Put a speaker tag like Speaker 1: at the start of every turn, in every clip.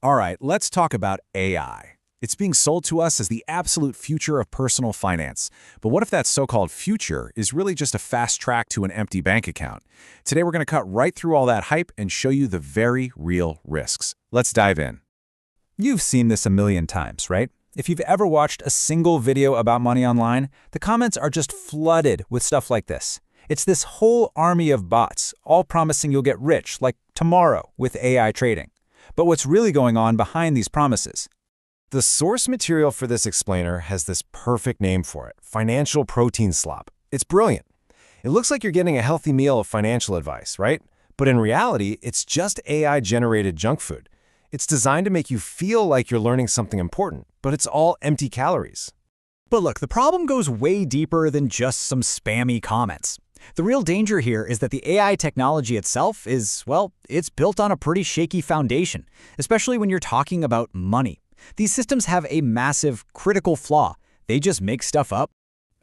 Speaker 1: All right, let's talk about AI. It's being sold to us as the absolute future of personal finance. But what if that so-called future is really just a fast track to an empty bank account? Today we're going to cut right through all that hype and show you the very real risks. Let's dive in. You've seen this a million times, right? If you've ever watched a single video about money online, the comments are just flooded with stuff like this. It's this whole army of bots, all promising you'll get rich, like tomorrow, with AI trading. But what's really going on behind these promises?
Speaker 2: The source material for this explainer has this perfect name for it, financial protein slop. It's brilliant. It looks like you're getting a healthy meal of financial advice, right? But in reality, it's just AI-generated junk food. It's designed to make you feel like you're learning something important, but it's all empty calories.
Speaker 3: But look, the problem goes way deeper than just some spammy comments. The real danger here is that the AI technology itself is, well, it's built on a pretty shaky foundation, especially when you're talking about money. These systems have a massive, critical flaw. They just make stuff up.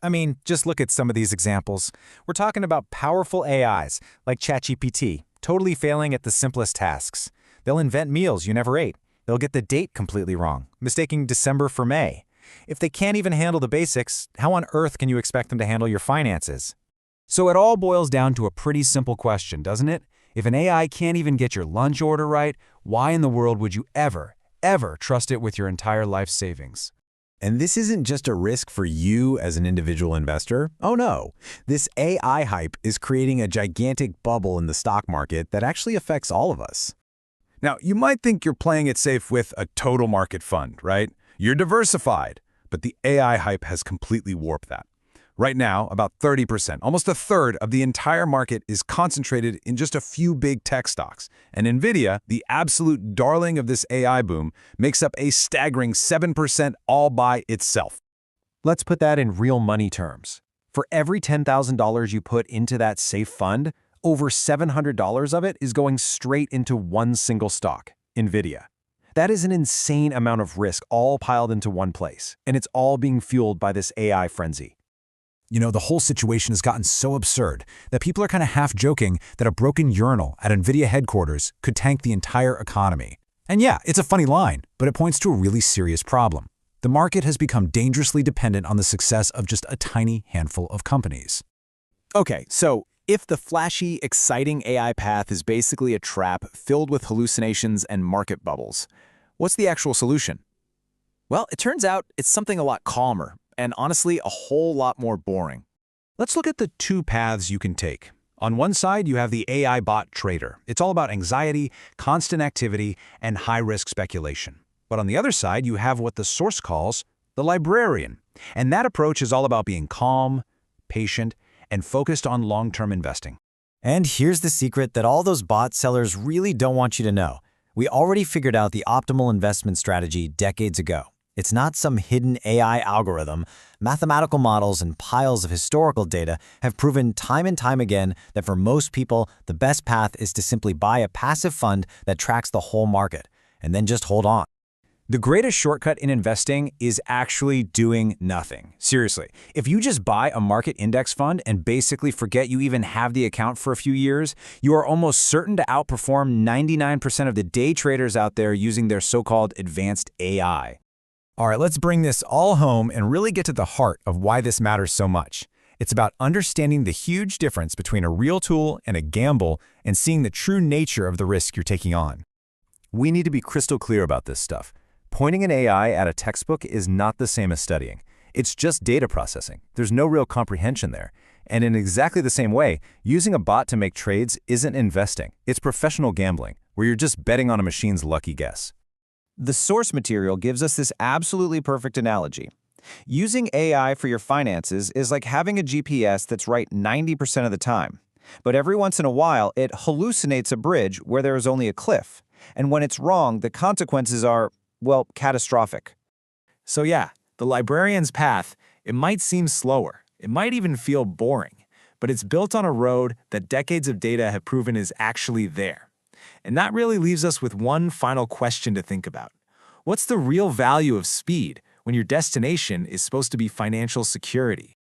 Speaker 1: I mean, just look at some of these examples. We're talking about powerful AIs, like ChatGPT, totally failing at the simplest tasks. They'll invent meals you never ate. They'll get the date completely wrong, mistaking December for May. If they can't even handle the basics, how on earth can you expect them to handle your finances? So it all boils down to a pretty simple question, doesn't it? If an AI can't even get your lunch order right, why in the world would you ever trust it with your entire life savings?
Speaker 4: And this isn't just a risk for you as an individual investor. Oh no, this AI hype is creating a gigantic bubble in the stock market that actually affects all of us.
Speaker 1: Now, you might think you're playing it safe with a total market fund, right? You're diversified, but the AI hype has completely warped that. Right now, about 30%, almost a third of the entire market is concentrated in just a few big tech stocks. And NVIDIA, the absolute darling of this AI boom, makes up a staggering 7% all by itself.
Speaker 2: Let's put that in real money terms. For every $10,000 you put into that safe fund, over $700 of it is going straight into one single stock, NVIDIA. That is an insane amount of risk all piled into one place, and it's all being fueled by this AI frenzy.
Speaker 1: You know, the whole situation has gotten so absurd that people are kind of half joking that a broken urinal at NVIDIA headquarters could tank the entire economy. And yeah, it's a funny line, but it points to a really serious problem. The market has become dangerously dependent on the success of just a tiny handful of companies.
Speaker 3: Okay, so if the flashy, exciting AI path is basically a trap filled with hallucinations and market bubbles, what's the actual solution? Well, it turns out it's something a lot calmer, and honestly, a whole lot more boring.
Speaker 1: Let's look at the two paths you can take. On one side, you have the AI bot trader. It's all about anxiety, constant activity, and high-risk speculation. But on the other side, you have what the source calls the librarian. And that approach is all about being calm, patient, and focused on long-term investing.
Speaker 5: And here's the secret that all those bot sellers really don't want you to know. We already figured out the optimal investment strategy decades ago. It's not some hidden AI algorithm. Mathematical models and piles of historical data have proven time and time again that for most people, the best path is to simply buy a passive fund that tracks the whole market, and then just hold on.
Speaker 1: The greatest shortcut in investing is actually doing nothing. Seriously, if you just buy a market index fund and basically forget you even have the account for a few years, you are almost certain to outperform 99% of the day traders out there using their so-called advanced AI. All right, let's bring this all home and really get to the heart of why this matters so much. It's about understanding the huge difference between a real tool and a gamble and seeing the true nature of the risk you're taking on.
Speaker 2: We need to be crystal clear about this stuff. Pointing an AI at a textbook is not the same as studying. It's just data processing. There's no real comprehension there. And in exactly the same way, using a bot to make trades isn't investing. It's professional gambling, where you're just betting on a machine's lucky guess.
Speaker 3: The source material gives us this absolutely perfect analogy. Using AI for your finances is like having a GPS that's right 90% of the time. But every once in a while, it hallucinates a bridge where there is only a cliff. And when it's wrong, the consequences are, well, catastrophic.
Speaker 6: So yeah, the librarian's path, it might seem slower. It might even feel boring. But it's built on a road that decades of data have proven is actually there. And that really leaves us with one final question to think about. What's the real value of speed when your destination is supposed to be financial security?